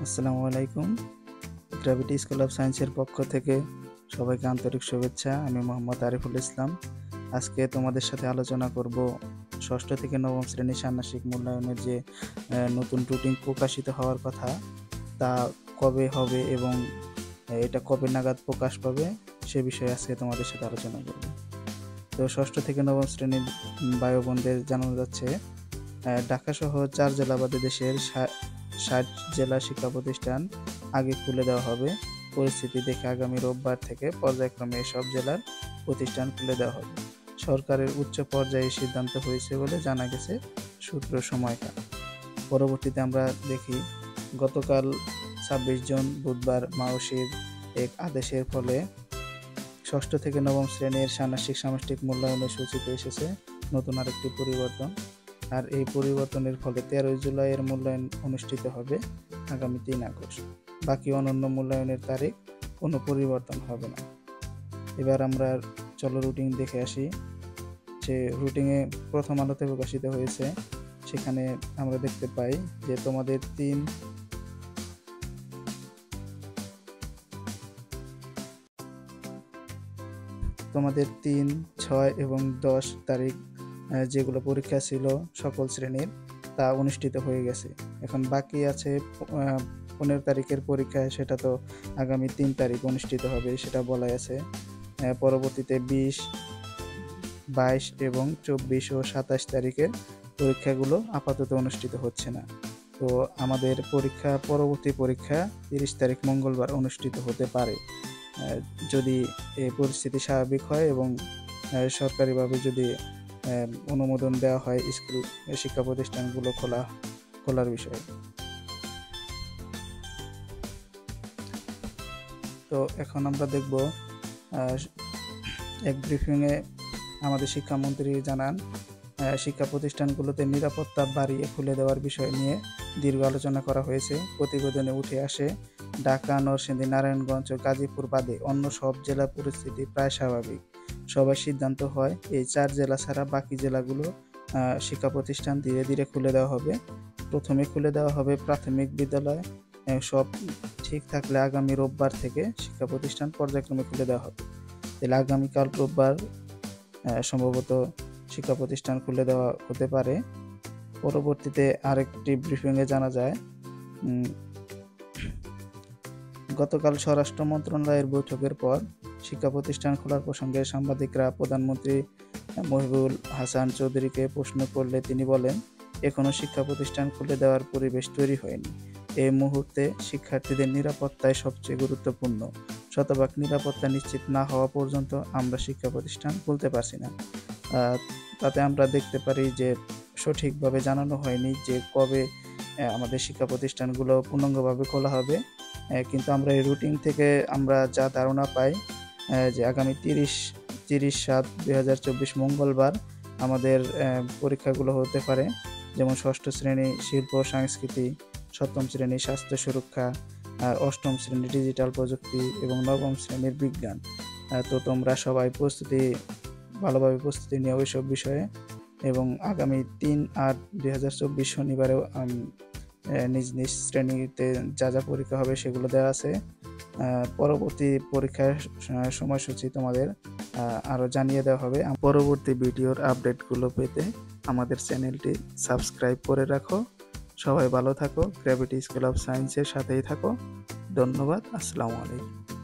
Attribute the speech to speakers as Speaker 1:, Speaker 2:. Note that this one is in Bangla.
Speaker 1: আসসালামু আলাইকুম। গ্র্যাভিটি স্কুল অফ সায়েন্সের পক্ষ থেকে সবাইকে আন্তরিক শুভেচ্ছা। আমি মোহাম্মদ আরিফুল ইসলাম। আজকে তোমাদের সাথে আলোচনা করব ষষ্ঠ থেকে নবম শ্রেণীর ষান্মাসিক মূল্যায়নের যে নতুন রুটিন প্রকাশিত হওয়ার কথা, তা কবে হবে এবং এটা কবে নাগাদ প্রকাশ পাবে সে বিষয়ে আজকে তোমাদের সাথে আলোচনা করব। তো ষষ্ঠ থেকে নবম শ্রেণীর ভাই বোনদের জানানো যাচ্ছে, ঢাকাসহ 4 জেলা বাদে দেশের 60 জেলা শিক্ষা প্রতিষ্ঠান আগে খুলে দেওয়া হবে। পরিস্থিতি দেখে আগামী রোববার থেকে পর্যায়ক্রমে এসব জেলার প্রতিষ্ঠান খুলে দেওয়া হবে। সরকারের উচ্চ পর্যায়ে সিদ্ধান্ত হয়েছে বলে জানা গেছে সূত্র সময়কাল। পরবর্তীতে আমরা দেখি, গতকাল 26 জুন বুধবার মাওসির এক আদেশের ফলে ষষ্ঠ থেকে নবম শ্রেণীর ষান্মাসিক সামষ্টিক মূল্যায়নের সূচিতে এসেছে নতুন আরেকটি পরিবর্তন। আর এই পরিবর্তনের ফলে 13 জুলাইয়ের মূল্যায়ন অনুষ্ঠিত হবে আগামী 3 আগস্ট। বাকি অন্যান্য মূল্যায়নের তারিখ কোনো পরিবর্তন হবে না। এবার আমরা চলো রুটিন দেখে আসি। যে রুটিনে প্রথম আলোতে প্রকাশিত হয়েছে, সেখানে আমরা দেখতে পাই যে তোমাদের 3, 6 এবং 10 তারিখ যেগুলো পরীক্ষা ছিল সকল শ্রেণীর, তা অনুষ্ঠিত হয়ে গেছে। এখন বাকি আছে 15 তারিখের পরীক্ষা, সেটা তো আগামী 3 তারিখ অনুষ্ঠিত হবে, সেটা বলাই আছে। পরবর্তীতে 20, 22 এবং 24 ও 27 তারিখের পরীক্ষাগুলো আপাতত অনুষ্ঠিত হচ্ছে না। তো আমাদের পরবর্তী পরীক্ষা 30 তারিখ মঙ্গলবার অনুষ্ঠিত হতে পারে, যদি এই পরিস্থিতি স্বাভাবিক হয় এবং সরকারিভাবে যদি অনুমোদন দেওয়া হয় স্কুল শিক্ষা প্রতিষ্ঠানগুলো খোলার বিষয়ে। তো এখন আমরা দেখব, এক ব্রিফিংয়ে আমাদের শিক্ষামন্ত্রী জানান, শিক্ষা প্রতিষ্ঠানগুলোতে নিরাপত্তা বাড়িয়ে খুলে দেওয়ার বিষয় নিয়ে দীর্ঘ আলোচনা করা হয়েছে। প্রতিবেদনে উঠে আসে, ঢাকা, নরসিংদী, নারায়ণগঞ্জ ও গাজীপুর বাদে অন্য সব জেলার পরিস্থিতি প্রায় স্বাভাবিক। সবার সিদ্ধান্ত হয় এই 4 জেলা ছাড়া বাকি জেলাগুলো শিক্ষা প্রতিষ্ঠান ধীরে ধীরে খুলে দেওয়া হবে। প্রথমে খুলে দেওয়া হবে প্রাথমিক বিদ্যালয়। সব ঠিক থাকলে আগামী রোববার থেকে শিক্ষা প্রতিষ্ঠান পর্যায়ক্রমে খুলে দেওয়া হবে। তাহলে আগামীকাল রোববার সম্ভবত শিক্ষা প্রতিষ্ঠান খুলে দেওয়া হতে পারে। পরবর্তীতে আরেকটি ব্রিফিংয়ে জানা যায়, গতকাল স্বরাষ্ট্র মন্ত্রণালয়ের বৈঠকের পর শিক্ষা প্রতিষ্ঠান খোলার প্রসঙ্গে সাংবাদিকরা প্রধানমন্ত্রী মহিবুল হাসান চৌধুরীকে প্রশ্ন করলে তিনি বলেন, এখনো শিক্ষা প্রতিষ্ঠান খুলে দেওয়ার পরিবেশ তৈরি হয়নি। এই মুহূর্তে শিক্ষার্থীদের নিরাপত্তাই সবচেয়ে গুরুত্বপূর্ণ। শতভাগ নিরাপত্তা নিশ্চিত না হওয়া পর্যন্ত আমরা শিক্ষা প্রতিষ্ঠান খুলতে পারছি না। তাতে আমরা দেখতে পারি যে সঠিকভাবে জানানো হয়নি যে কবে আমাদের শিক্ষা প্রতিষ্ঠানগুলো পূর্ণাঙ্গভাবে খোলা হবে। কিন্তু আমরা এই রুটিন থেকে আমরা যা ধারণা পাই, যে আগামী 30/7/2024 মঙ্গলবার আমাদের পরীক্ষাগুলো হতে পারে। যেমন ষষ্ঠ শ্রেণী শিল্প ও সংস্কৃতি, সপ্তম শ্রেণী স্বাস্থ্য সুরক্ষা, আর অষ্টম শ্রেণী ডিজিটাল প্রযুক্তি এবং নবম শ্রেণীর বিজ্ঞান। তো তোমরা সবাই ভালোভাবে প্রস্তুতি নিও ওইসব বিষয়ে। এবং আগামী 3/8/2024 শনিবারেও নিজ নিজ শ্রেণীতে যা যা পরীক্ষা হবে সেগুলো দেওয়া আছে। পরবর্তী পরীক্ষার সময়সূচি তোমাদের আরও জানিয়ে দেওয়া হবে। পরবর্তী ভিডিওর আপডেটগুলো পেতে আমাদের চ্যানেলটি সাবস্ক্রাইব করে রাখো। সবাই ভালো থাকো, গ্র্যাভিটি স্কুল অফ সায়েন্সের সাথেই থাকো। ধন্যবাদ। আসসালামু আলাইকুম।